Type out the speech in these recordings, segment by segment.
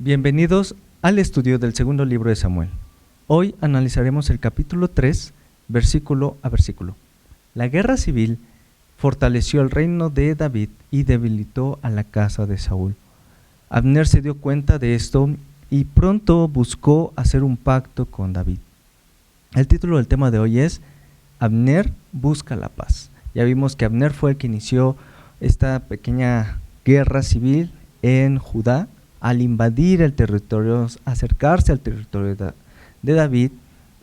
Bienvenidos al estudio del segundo libro de Samuel. Hoy analizaremos el capítulo 3, versículo a versículo. La guerra civil fortaleció el reino de David y debilitó a la casa de Saúl. Abner se dio cuenta de esto y pronto buscó hacer un pacto con David. El título del tema de hoy es Abner busca la paz. Ya vimos que Abner fue el que inició esta pequeña guerra civil en Judá al invadir el territorio, acercarse al territorio de David,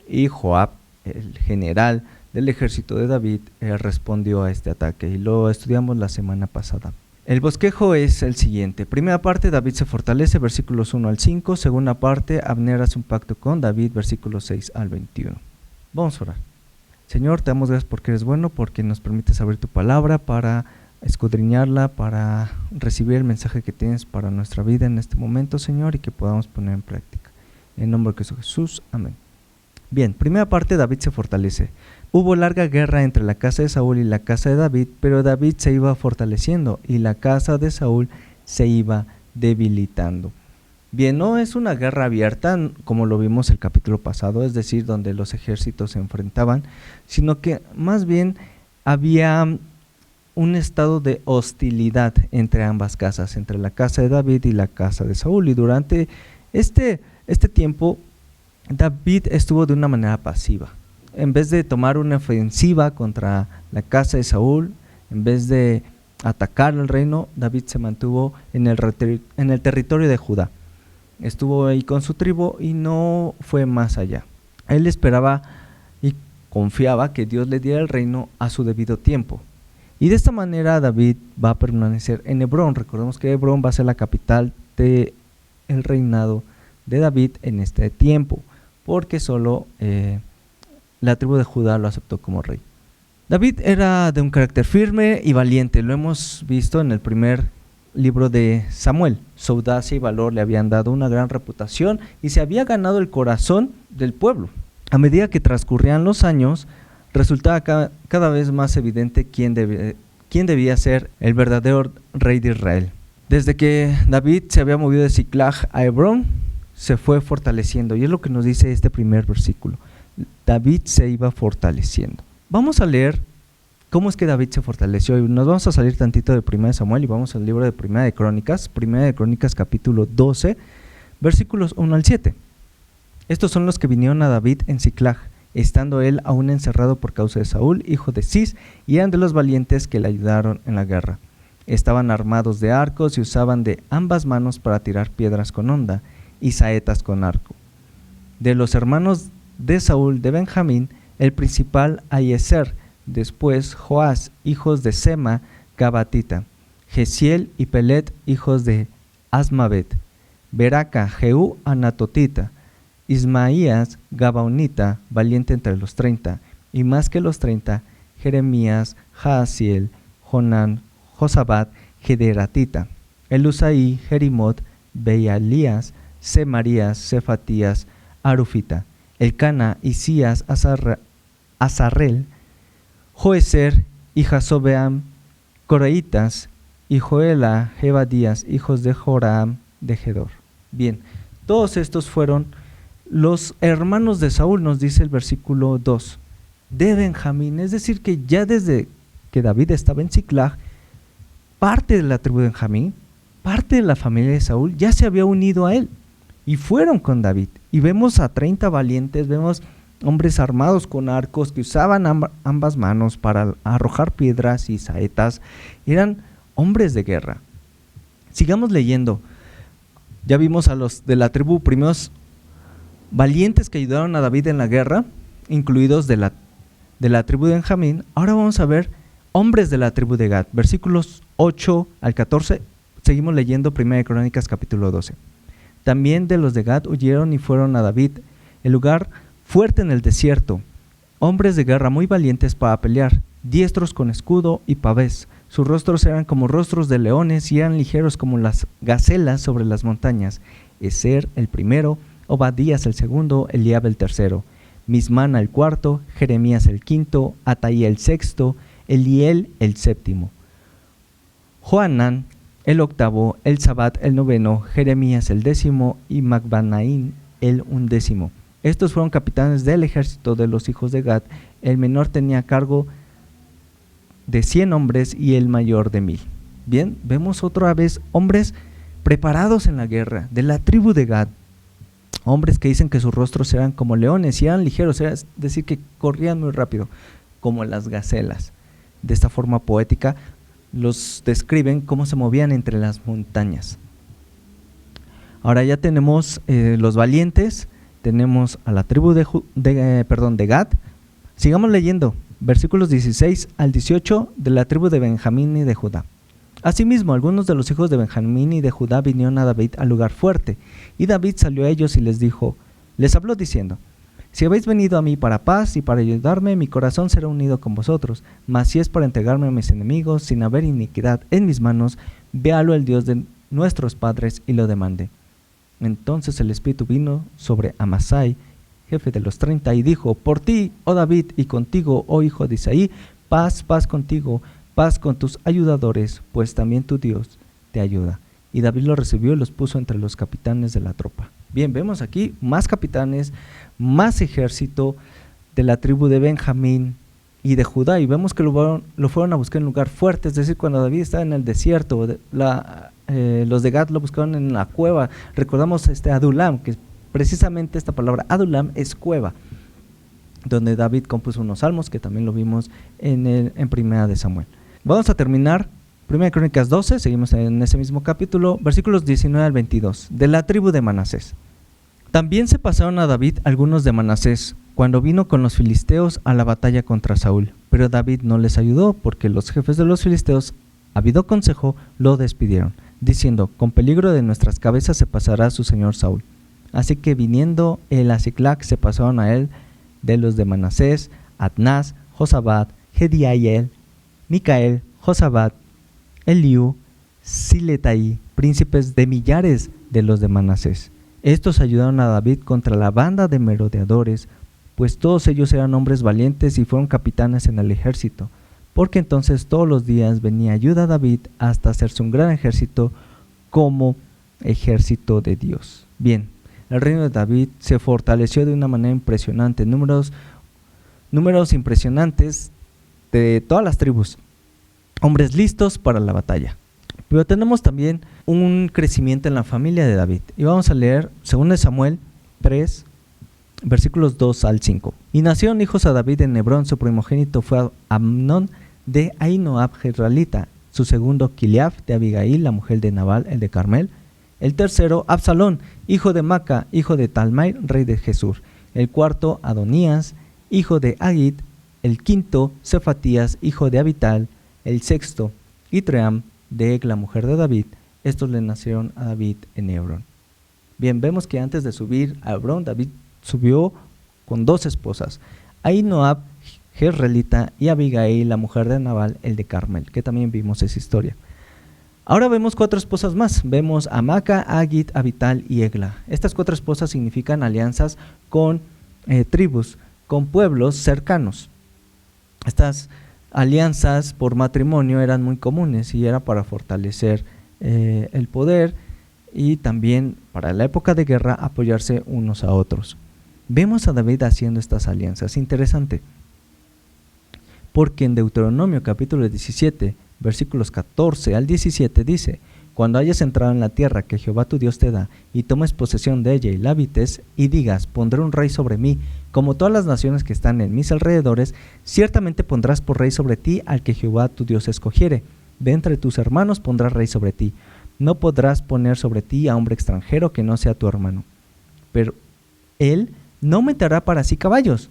y Joab, el general del ejército de David, respondió a este ataque y lo estudiamos la semana pasada. El bosquejo es el siguiente. Primera parte, David se fortalece, versículos 1 al 5. Segunda parte, Abner hace un pacto con David, versículos 6 al 21. Vamos a orar. Señor, te damos gracias porque eres bueno, porque nos permites abrir tu palabra para escudriñarla, para recibir el mensaje que tienes para nuestra vida en este momento, Señor, y que podamos poner en práctica. En nombre de Cristo Jesús, amén. Bien, primera parte, David se fortalece. Hubo larga guerra entre la casa de Saúl y la casa de David, pero David se iba fortaleciendo y la casa de Saúl se iba debilitando. Bien, no es una guerra abierta como lo vimos el capítulo pasado, es decir, donde los ejércitos se enfrentaban, sino que más bien había un estado de hostilidad entre ambas casas, entre la casa de David y la casa de Saúl. Y durante este tiempo, David estuvo de una manera pasiva. En vez de tomar una ofensiva contra la casa de Saúl, en vez de atacar el reino, David se mantuvo en el territorio de Judá. Estuvo ahí con su tribu y no fue más allá. Él esperaba y confiaba que Dios le diera el reino a su debido tiempo. Y de esta manera David va a permanecer en Hebrón. Recordemos que Hebrón va a ser la capital del reinado de David en este tiempo, porque solo la tribu de Judá lo aceptó como rey. David era de un carácter firme y valiente. Lo hemos visto en el primer libro de Samuel. Su audacia y valor le habían dado una gran reputación y se había ganado el corazón del pueblo. A medida que transcurrían los años, resultaba cada vez más evidente quién debía ser el verdadero rey de Israel. Desde que David se había movido de Siclag a Hebrón, se fue fortaleciendo, y es lo que nos dice este primer versículo. David se iba fortaleciendo. Vamos a leer cómo es que David se fortaleció, y nos vamos a salir tantito de 1 Samuel y vamos al libro de 1 Crónicas capítulo 12, versículos 1 al 7. Estos son los que vinieron a David en Siclag, estando él aún encerrado por causa de Saúl, hijo de Cis, y eran de los valientes que le ayudaron en la guerra. Estaban armados de arcos y usaban de ambas manos para tirar piedras con honda y saetas con arco. De los hermanos de Saúl de Benjamín, el principal Ahiezer, después Joás, hijos de Sema, Gabatita, Gesiel y Pelet, hijos de Asmavet, Beraca, Jehú, Anatotita, Ismaías, Gabaonita, valiente entre los 30, y más que los 30, Jeremías, Jaasiel, Jonán, Josabat, Gederatita, Elusaí, Jerimot, Bealías, Semarías, Cefatías, Arufita, Elcana, Isías, Azarrel, Joezer y Jasobeam, Coreitas, y Joela, Jebadías, hijos de Joram de Gedor. Bien, todos estos fueron los hermanos de Saúl, nos dice el versículo 2, de Benjamín, es decir que ya desde que David estaba en Siclag, parte de la tribu de Benjamín, parte de la familia de Saúl ya se había unido a él y fueron con David, y vemos a 30 valientes, vemos hombres armados con arcos que usaban ambas manos para arrojar piedras y saetas, eran hombres de guerra. Sigamos leyendo. Ya vimos a los de la tribu primeros valientes que ayudaron a David en la guerra, incluidos de la tribu de Benjamín. Ahora vamos a ver hombres de la tribu de Gad, versículos 8 al 14, seguimos leyendo 1 Crónicas capítulo 12. También de los de Gad huyeron y fueron a David, el lugar fuerte en el desierto, hombres de guerra muy valientes para pelear, diestros con escudo y pavés. Sus rostros eran como rostros de leones y eran ligeros como las gacelas sobre las montañas. Ezer el primero, Obadías el segundo, Eliab el tercero, Mismana el cuarto, Jeremías el quinto, Ataía el sexto, Eliel el séptimo, Joanán el octavo, Elzabad el noveno, Jeremías el décimo y Macbanaín el undécimo. Estos fueron capitanes del ejército de los hijos de Gad. El menor tenía a cargo de 100 hombres y el mayor de 1000. Bien, vemos otra vez hombres preparados en la guerra, de la tribu de Gad. Hombres que dicen que sus rostros eran como leones y eran ligeros, es decir, que corrían muy rápido, como las gacelas. De esta forma poética los describen cómo se movían entre las montañas. Ahora ya tenemos los valientes, tenemos a la tribu de Gad. Sigamos leyendo, versículos 16 al 18 de la tribu de Benjamín y de Judá. Asimismo, algunos de los hijos de Benjamín y de Judá vinieron a David al lugar fuerte, y David salió a ellos y les habló diciendo: si habéis venido a mí para paz y para ayudarme, mi corazón será unido con vosotros, mas si es para entregarme a mis enemigos, sin haber iniquidad en mis manos, véalo el Dios de nuestros padres y lo demande. Entonces el Espíritu vino sobre Amasai, jefe de los 30, y dijo: por ti, oh David, y contigo, oh hijo de Isaí, paz, paz contigo, paz con tus ayudadores, pues también tu Dios te ayuda. Y David los recibió y los puso entre los capitanes de la tropa. Bien, vemos aquí más capitanes, más ejército de la tribu de Benjamín y de Judá, y vemos que lo fueron a buscar en un lugar fuerte, es decir, cuando David estaba en el desierto, los de Gad lo buscaron en la cueva. Recordamos Adulam, que precisamente esta palabra Adulam es cueva, donde David compuso unos salmos, que también lo vimos en Primera de Samuel. Vamos a terminar Primera de Crónicas 12, seguimos en ese mismo capítulo, versículos 19 al 22, de la tribu de Manasés. También se pasaron a David algunos de Manasés, cuando vino con los filisteos a la batalla contra Saúl, pero David no les ayudó, porque los jefes de los filisteos, habido consejo, lo despidieron, diciendo: con peligro de nuestras cabezas se pasará su señor Saúl. Así que viniendo él a Siclac, se pasaron a él de los de Manasés, Adnás, Josabad, Jediael, Micael, Josabad, Eliú, Siletai, príncipes de millares de los de Manasés. Estos ayudaron a David contra la banda de merodeadores, pues todos ellos eran hombres valientes y fueron capitanes en el ejército, porque entonces todos los días venía ayuda a David hasta hacerse un gran ejército como ejército de Dios. Bien, el reino de David se fortaleció de una manera impresionante, números impresionantes de todas las tribus, hombres listos para la batalla. Pero tenemos también un crecimiento en la familia de David, y vamos a leer 2 Samuel 3, versículos 2 al 5. Y nacieron hijos a David en Hebrón. Su primogénito fue Amnón de Ahinoam Jezreelita, su segundo Kiliab de Abigail, la mujer de Nabal el de Carmel, el tercero Absalón, hijo de Maca, hijo de Talmai, rey de Jesur, el cuarto Adonías, hijo de Agit, el quinto Cefatías, hijo de Abital, el sexto Itream de Egla, mujer de David. Estos le nacieron a David en Hebrón. Bien, vemos que antes de subir a Hebrón, David subió con 2 esposas, Ahinoam Jezreelita y Abigail, la mujer de Nabal el de Carmel, que también vimos esa historia. Ahora vemos 4 esposas más. Vemos a Maca, Agit, Abital y Egla. Estas 4 esposas significan alianzas con tribus, con pueblos cercanos. Estas alianzas por matrimonio eran muy comunes y era para fortalecer el poder, y también para la época de guerra apoyarse unos a otros. Vemos a David haciendo estas alianzas. Interesante, porque en Deuteronomio capítulo 17, versículos 14 al 17 dice: cuando hayas entrado en la tierra que Jehová tu Dios te da, y tomes posesión de ella y la habites, y digas: pondré un rey sobre mí, como todas las naciones que están en mis alrededores, ciertamente pondrás por rey sobre ti al que Jehová tu Dios escogiere. De entre tus hermanos pondrás rey sobre ti. No podrás poner sobre ti a hombre extranjero que no sea tu hermano. Pero él no aumentará para sí caballos,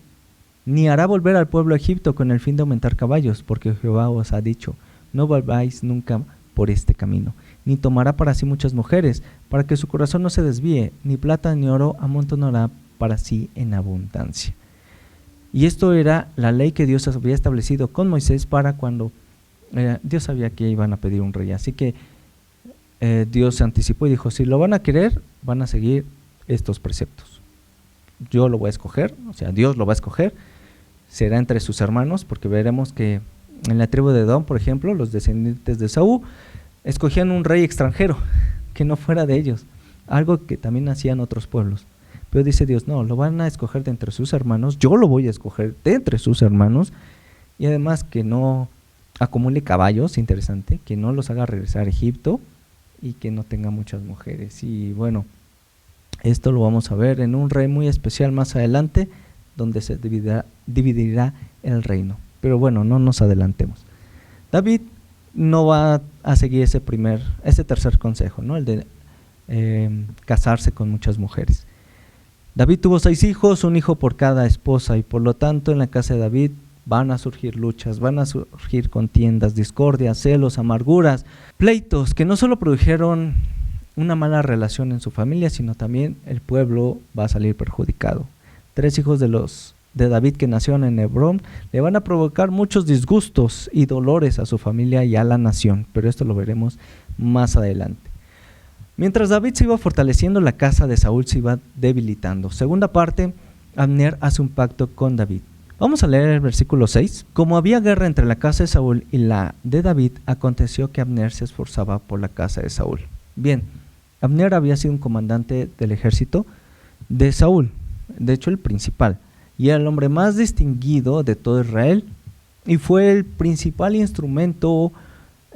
ni hará volver al pueblo a Egipto con el fin de aumentar caballos, porque Jehová os ha dicho: no volváis nunca por este camino. Ni tomará para sí muchas mujeres, para que su corazón no se desvíe, ni plata ni oro amontonará para sí en abundancia. Y esto era la ley que Dios había establecido con Moisés para cuando Dios sabía que iban a pedir un rey. Así que Dios se anticipó y dijo: si lo van a querer, van a seguir estos preceptos. Yo lo voy a escoger, o sea, Dios lo va a escoger, será entre sus hermanos, porque veremos que en la tribu de Edom, por ejemplo, los descendientes de Saúl, escogían un rey extranjero que no fuera de ellos, algo que también hacían otros pueblos. Pero dice Dios, no, lo van a escoger de entre sus hermanos, yo lo voy a escoger de entre sus hermanos, y además que no acumule caballos, interesante, que no los haga regresar a Egipto y que no tenga muchas mujeres. Y bueno, esto lo vamos a ver en un rey muy especial más adelante, donde se dividirá el reino. Pero bueno, no nos adelantemos. David no va a seguir ese tercer consejo, ¿no? El de casarse con muchas mujeres. David tuvo 6 hijos, un hijo por cada esposa, y por lo tanto en la casa de David van a surgir luchas, van a surgir contiendas, discordias, celos, amarguras, pleitos, que no solo produjeron una mala relación en su familia, sino también el pueblo va a salir perjudicado. 3 hijos de David que nacieron en Hebrón le van a provocar muchos disgustos y dolores a su familia y a la nación, pero esto lo veremos más adelante. Mientras David se iba fortaleciendo, la casa de Saúl se iba debilitando. Segunda parte, Abner hace un pacto con David. Vamos a leer el versículo 6. Como había guerra entre la casa de Saúl y la de David, aconteció que Abner se esforzaba por la casa de Saúl. Bien, Abner había sido un comandante del ejército de Saúl, de hecho el principal, y era el hombre más distinguido de todo Israel, y fue el principal instrumento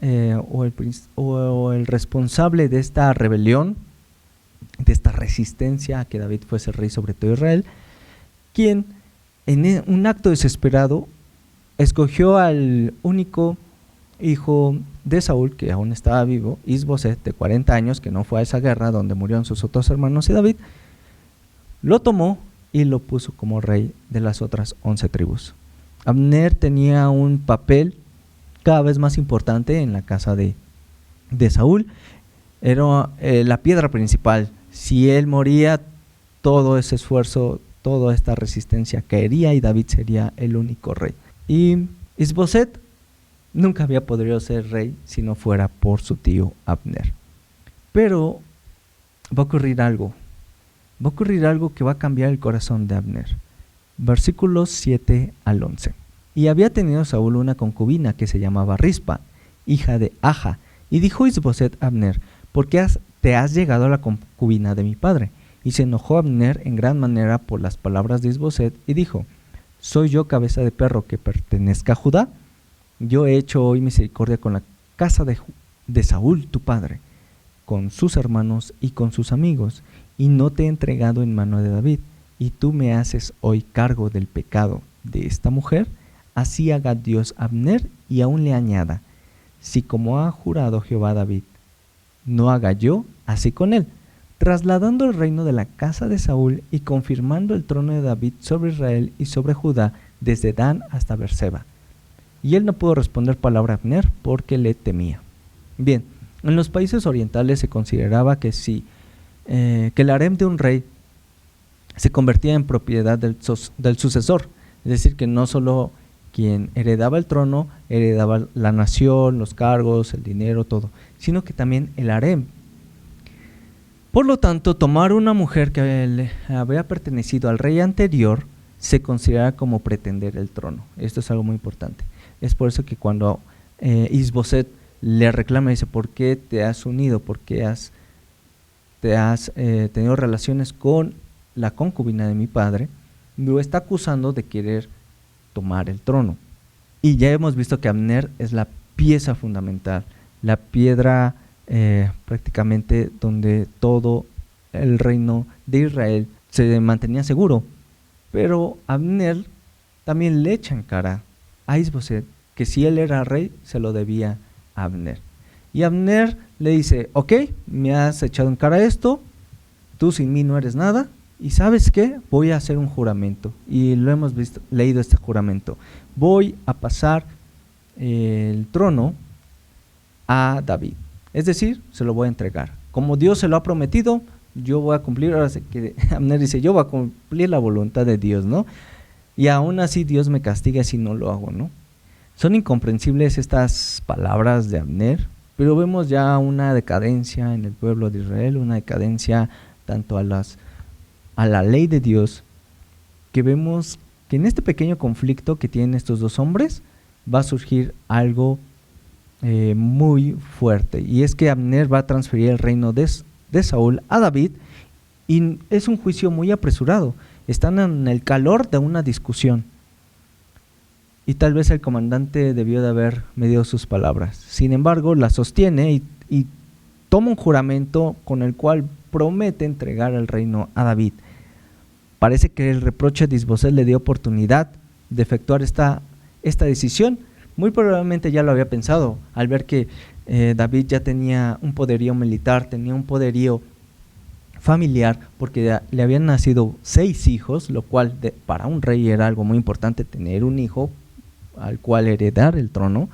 o el responsable de esta rebelión, de esta resistencia a que David fuese rey sobre todo Israel, quien en un acto desesperado escogió al único hijo de Saúl, que aún estaba vivo, Is-Boset, de 40 años, que no fue a esa guerra donde murieron sus otros hermanos y David, lo tomó y lo puso como rey de las otras 11 tribus. Abner tenía un papel cada vez más importante en la casa de Saúl, era la piedra principal. Si él moría, todo ese esfuerzo, toda esta resistencia caería y David sería el único rey. Y Is-Boset nunca había podido ser rey si no fuera por su tío Abner. Pero va a ocurrir algo que va a cambiar el corazón de Abner. Versículos 7 al 11. Y había tenido Saúl una concubina que se llamaba Rispa, hija de Aja, y dijo Is-Boset a Abner, ¿por qué te has llegado a la concubina de mi padre? Y se enojó Abner en gran manera por las palabras de Is-Boset y dijo, ¿soy yo cabeza de perro que pertenezca a Judá? Yo he hecho hoy misericordia con la casa de Saúl tu padre, con sus hermanos y con sus amigos, y no te he entregado en mano de David, y tú me haces hoy cargo del pecado de esta mujer. Así haga Dios a Abner y aún le añada, si como ha jurado Jehová a David, no haga yo así con él, trasladando el reino de la casa de Saúl y confirmando el trono de David sobre Israel y sobre Judá desde Dan hasta Berseba. Y él no pudo responder palabra a Abner porque le temía. Bien, en los países orientales se consideraba que que el harem de un rey se convertía en propiedad del sucesor, es decir, que no solo quien heredaba el trono heredaba la nación, los cargos, el dinero, todo, sino que también el harem. Por lo tanto, tomar una mujer que le había pertenecido al rey anterior se considera como pretender el trono. Esto es algo muy importante. Es por eso que cuando Is-Boset le reclama, dice, ¿por qué te has unido? ¿Por qué te has tenido relaciones con la concubina de mi padre? Lo está acusando de querer tomar el trono. Y ya hemos visto que Abner es la pieza fundamental, la piedra prácticamente donde todo el reino de Israel se mantenía seguro. Pero Abner también le echa en cara a Is-Boset que si él era rey se lo debía a Abner. Y Abner le dice, ok, me has echado en cara esto, tú sin mí no eres nada, y ¿sabes qué? Voy a hacer un juramento, y lo hemos leído este juramento. Voy a pasar el trono a David, es decir, se lo voy a entregar. Como Dios se lo ha prometido, yo voy a cumplir. Ahora que Abner dice, yo voy a cumplir la voluntad de Dios, ¿no? Y aún así Dios me castiga si no lo hago, ¿no? Son incomprensibles estas palabras de Abner, pero vemos ya una decadencia en el pueblo de Israel, una decadencia tanto a la ley de Dios, que vemos que en este pequeño conflicto que tienen estos dos hombres va a surgir algo muy fuerte, y es que Abner va a transferir el reino de Saúl a David, y es un juicio muy apresurado. Están en el calor de una discusión, y tal vez el comandante debió de haber medido sus palabras. Sin embargo, la sostiene y toma un juramento con el cual promete entregar el reino a David. Parece que el reproche de Isboset le dio oportunidad de efectuar esta decisión. Muy probablemente ya lo había pensado, al ver que David ya tenía un poderío militar, tenía un poderío familiar, porque le habían nacido 6 hijos, lo cual para un rey era algo muy importante, tener un hijo al cual heredar el trono.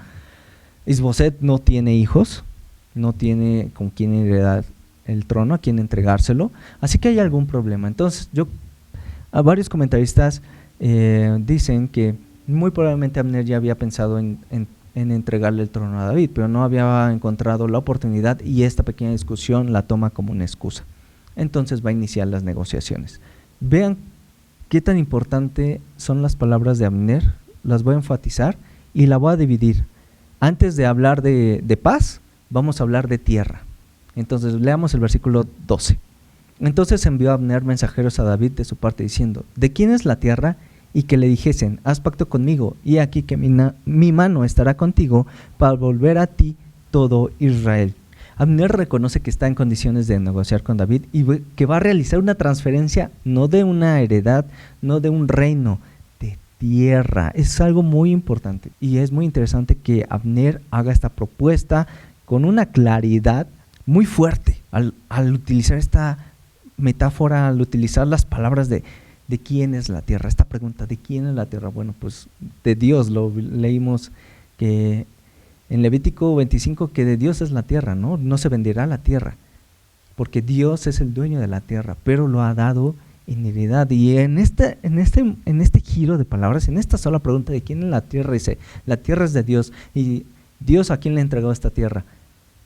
Isboset no tiene hijos, no tiene con quién heredar el trono, a quién entregárselo, así que hay algún problema. Entonces a varios comentaristas dicen que muy probablemente Abner ya había pensado en entregarle el trono a David, pero no había encontrado la oportunidad, y esta pequeña discusión la toma como una excusa. Entonces va a iniciar las negociaciones. Vean qué tan importante son las palabras de Abner, las voy a enfatizar y la voy a dividir. Antes de hablar de paz, vamos a hablar de tierra. Entonces leamos el versículo 12. Entonces envió Abner mensajeros a David de su parte diciendo: ¿de quién es la tierra? Y que le dijesen: haz pacto conmigo, y aquí que mi mano estará contigo para volver a ti todo Israel. Abner reconoce que está en condiciones de negociar con David y que va a realizar una transferencia, no de una heredad, no de un reino, de tierra. Es algo muy importante, y es muy interesante que Abner haga esta propuesta con una claridad muy fuerte al utilizar esta metáfora, al utilizar las palabras de quién es la tierra. Esta pregunta, ¿de quién es la tierra? Bueno, pues de Dios. Lo leímos que en Levítico 25, que de Dios es la tierra, ¿no? No se venderá la tierra, porque Dios es el dueño de la tierra, pero lo ha dado en heredad. Y en este giro de palabras, en esta sola pregunta de quién es la tierra, dice: la tierra es de Dios. ¿Y Dios a quién le entregó esta tierra?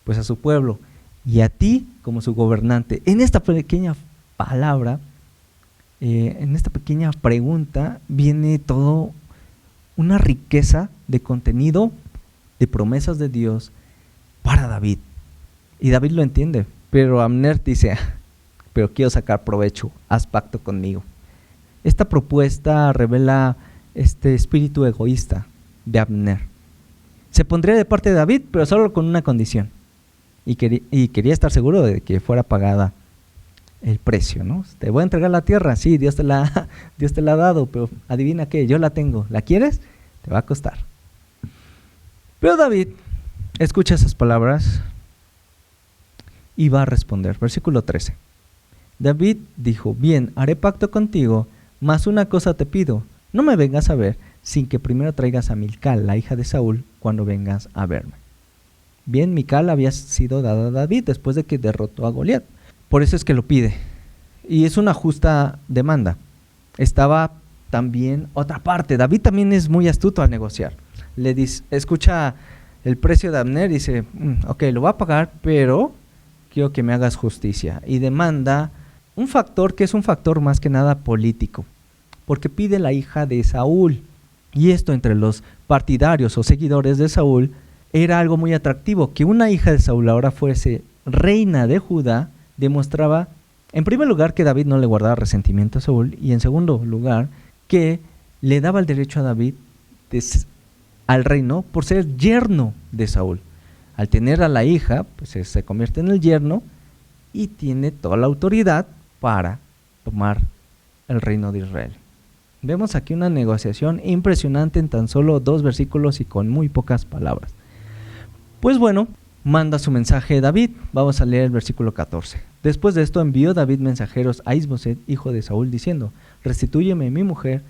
Pues a su pueblo, y a ti como su gobernante. En esta pequeña palabra, en esta pequeña pregunta, viene todo una riqueza de contenido, de promesas de Dios para David. Y David lo entiende, pero Abner dice: pero quiero sacar provecho, haz pacto conmigo. Esta propuesta revela este espíritu egoísta de Abner. Se pondría de parte de David, pero solo con una condición, y quería estar seguro de que fuera pagada el precio, ¿no? Te voy a entregar la tierra, sí, Dios te la ha dado, pero adivina qué, yo la tengo. ¿La quieres? Te va a costar. Pero David escucha esas palabras y va a responder. Versículo 13. David dijo: bien, haré pacto contigo, mas una cosa te pido: no me vengas a ver sin que primero traigas a Mical, la hija de Saúl, cuando vengas a verme. Bien, Mical había sido dada a David después de que derrotó a Goliat. Por eso es que lo pide. Y es una justa demanda. Estaba también otra parte. David también es muy astuto al negociar. Le dice, escucha el precio de Abner y dice: ok, lo voy a pagar, pero quiero que me hagas justicia. Y demanda un factor que es un factor más que nada político, porque pide la hija de Saúl. Y esto entre los partidarios o seguidores de Saúl era algo muy atractivo. Que una hija de Saúl ahora fuese reina de Judá demostraba, en primer lugar, que David no le guardaba resentimiento a Saúl, y en segundo lugar, que le daba el derecho a David al reino por ser yerno de Saúl. Al tener a la hija, pues se convierte en el yerno y tiene toda la autoridad para tomar el reino de Israel. Vemos aquí una negociación impresionante en tan solo 2 versículos y con muy pocas palabras. Pues bueno, manda su mensaje David. Vamos a leer el versículo 14. Después de esto envió David mensajeros a Isboset, hijo de Saúl, diciendo: restitúyeme mi mujer,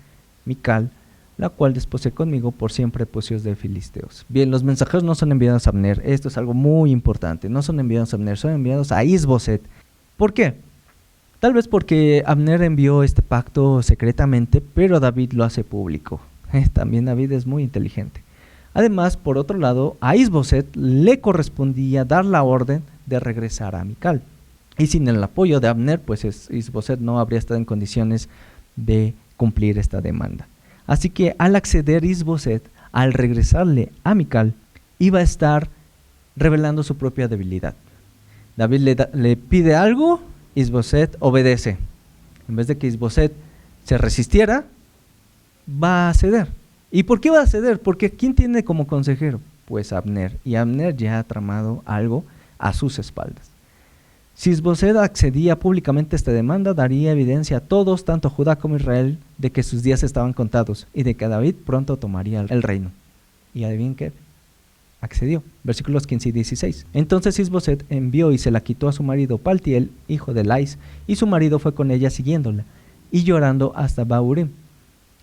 Mical, la cual desposé conmigo por siempre, pues hijos de filisteos. Bien, los mensajeros no son enviados a Abner. Esto es algo muy importante. No son enviados a Abner, son enviados a Isboset. ¿Por qué? Tal vez porque Abner envió este pacto secretamente, pero David lo hace público. También David es muy inteligente. Además, por otro lado, a Isboset le correspondía dar la orden de regresar a Mical. Y sin el apoyo de Abner, pues Isboset no habría estado en condiciones de cumplir esta demanda. Así que al acceder Isboset, al regresarle a Mical, iba a estar revelando su propia debilidad. David le pide algo, Isboset obedece. En vez de que Isboset se resistiera, va a ceder. ¿Y por qué va a ceder? Porque ¿quién tiene como consejero? Pues Abner. Y Abner ya ha tramado algo a sus espaldas. Si Isboset accedía públicamente a esta demanda, daría evidencia a todos, tanto Judá como Israel, de que sus días estaban contados y de que David pronto tomaría el reino. Y adivinen qué, accedió. Versículos 15 y 16. Entonces Isboset envió y se la quitó a su marido Paltiel, hijo de Lais, y su marido fue con ella siguiéndola, y llorando hasta Bahurim.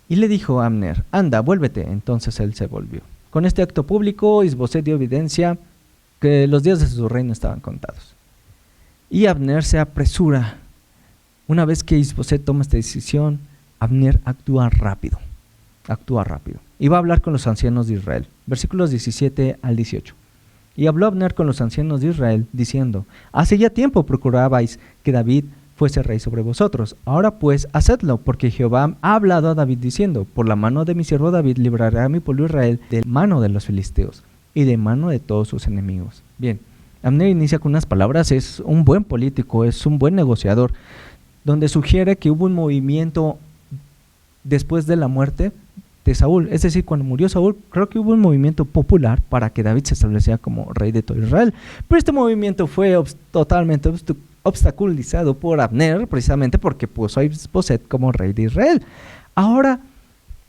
Y le dijo a Abner, anda, vuélvete. Entonces él se volvió. Con este acto público, Isboset dio evidencia que los días de su reino estaban contados. Y Abner se apresura. Una vez que Isboset toma esta decisión, Abner actúa rápido. Y va a hablar con los ancianos de Israel. Versículos 17 al 18. Y habló Abner con los ancianos de Israel, diciendo, hace ya tiempo procurabais que David fuese rey sobre vosotros. Ahora pues, hacedlo, porque Jehová ha hablado a David diciendo, por la mano de mi siervo David libraré a mi pueblo Israel de mano de los filisteos y de mano de todos sus enemigos. Bien, Abner inicia con unas palabras, es un buen político, es un buen negociador, donde sugiere que hubo un movimiento después de la muerte de Saúl, es decir, cuando murió Saúl, creo que hubo un movimiento popular para que David se estableciera como rey de todo Israel, pero este movimiento fue totalmente obstaculizado por Abner, precisamente porque puso a Isboset como rey de Israel. Ahora,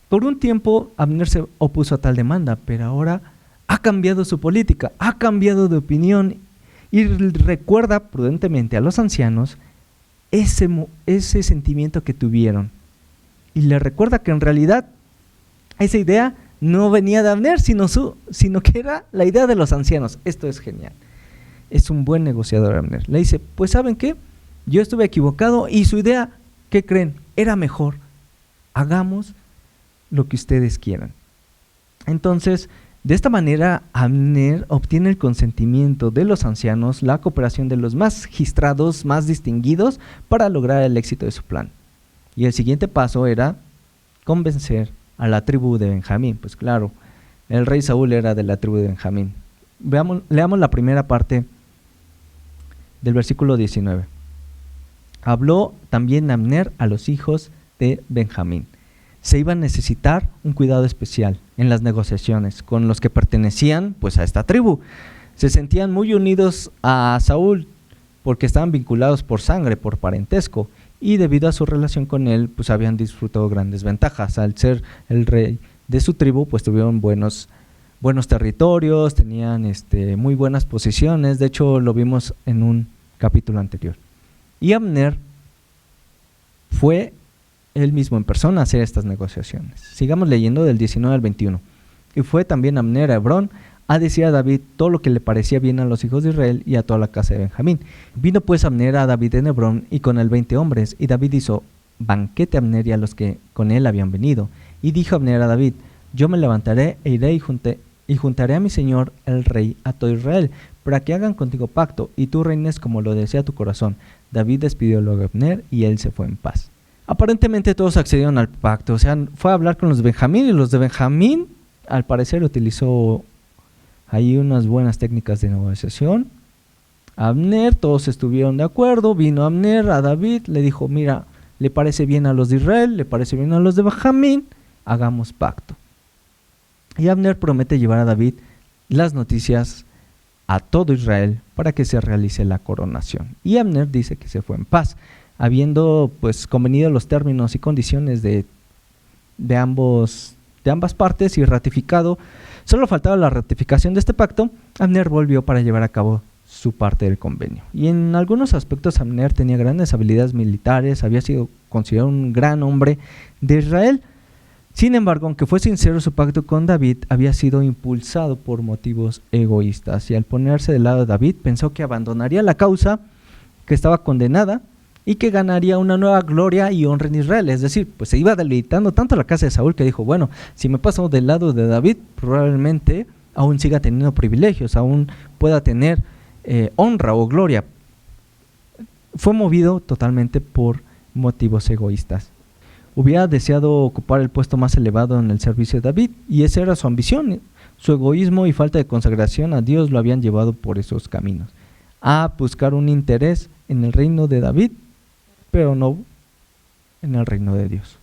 por un tiempo, Abner se opuso a tal demanda, pero ahora ha cambiado su política, ha cambiado de opinión y recuerda prudentemente a los ancianos ese sentimiento que tuvieron. Y le recuerda que en realidad esa idea no venía de Abner, sino que era la idea de los ancianos. Esto es genial. Es un buen negociador Abner. Le dice, pues ¿saben qué? Yo estuve equivocado y su idea, ¿qué creen? Era mejor. Hagamos lo que ustedes quieran. Entonces, de esta manera, Abner obtiene el consentimiento de los ancianos, la cooperación de los magistrados más distinguidos para lograr el éxito de su plan. Y el siguiente paso era convencer a la tribu de Benjamín. Pues claro, el rey Saúl era de la tribu de Benjamín. Leamos la primera parte del versículo 19. Habló también Abner a los hijos de Benjamín. Se iba a necesitar un cuidado especial en las negociaciones con los que pertenecían pues a esta tribu. Se sentían muy unidos a Saúl porque estaban vinculados por sangre, por parentesco, y debido a su relación con él pues habían disfrutado grandes ventajas. Al ser el rey de su tribu pues tuvieron buenos territorios, tenían muy buenas posiciones. De hecho lo vimos en un capítulo anterior. Y Abner fue él mismo en persona a hacer estas negociaciones. Sigamos leyendo del 19 al 21. Y fue también Abner a Hebrón a decir a David todo lo que le parecía bien a los hijos de Israel y a toda la casa de Benjamín. Vino pues Abner a David en Hebrón y con él 20 hombres, y David hizo banquete a Abner y a los que con él habían venido. Y dijo Abner a David, yo me levantaré e iré y juntaré a mi señor el rey a todo Israel, para que hagan contigo pacto, y tú reines como lo desea tu corazón. David despidió luego a Abner y él se fue en paz. Aparentemente todos accedieron al pacto, o sea, fue a hablar con los de Benjamín, y los de Benjamín al parecer utilizó ahí unas buenas técnicas de negociación. Abner, todos estuvieron de acuerdo. Vino Abner a David, le dijo, mira, le parece bien a los de Israel, le parece bien a los de Benjamín, hagamos pacto. Y Abner promete llevar a David las noticias a todo Israel para que se realice la coronación. Y Abner dice que se fue en paz, habiendo pues convenido los términos y condiciones de ambas partes y ratificado. Solo faltaba la ratificación de este pacto. Abner volvió para llevar a cabo su parte del convenio. Y en algunos aspectos Abner tenía grandes habilidades militares, había sido considerado un gran hombre de Israel. Sin embargo, aunque fue sincero, su pacto con David había sido impulsado por motivos egoístas, y al ponerse del lado de David pensó que abandonaría la causa que estaba condenada y que ganaría una nueva gloria y honra en Israel. Es decir, pues se iba deleitando tanto la casa de Saúl que dijo, bueno, si me paso del lado de David, probablemente aún siga teniendo privilegios, aún pueda tener honra o gloria. Fue movido totalmente por motivos egoístas. Hubiera deseado ocupar el puesto más elevado en el servicio de David, y esa era su ambición. Su egoísmo y falta de consagración a Dios lo habían llevado por esos caminos, a buscar un interés en el reino de David, pero no en el reino de Dios.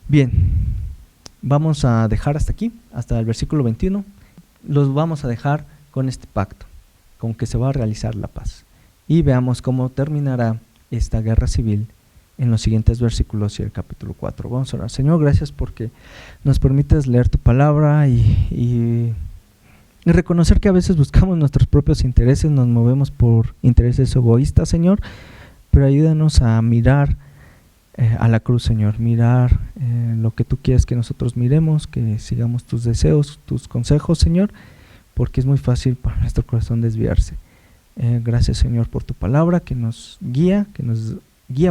Bien, vamos a dejar hasta aquí, hasta el versículo 21. Los vamos a dejar con este pacto, con que se va a realizar la paz. Y veamos cómo terminará esta guerra civil en los siguientes versículos y el capítulo 4. Vamos a orar. Señor, gracias porque nos permites leer tu palabra y reconocer que a veces buscamos nuestros propios intereses, nos movemos por intereses egoístas, Señor, pero ayúdanos a mirar a la cruz, Señor, mirar lo que tú quieres que nosotros miremos, que sigamos tus deseos, tus consejos, Señor, porque es muy fácil para nuestro corazón desviarse. Gracias, Señor, por tu palabra que nos guía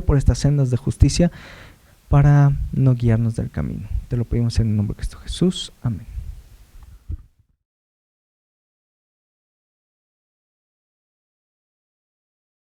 por estas sendas de justicia para no guiarnos del camino. Te lo pedimos en el nombre de Cristo Jesús. Amén.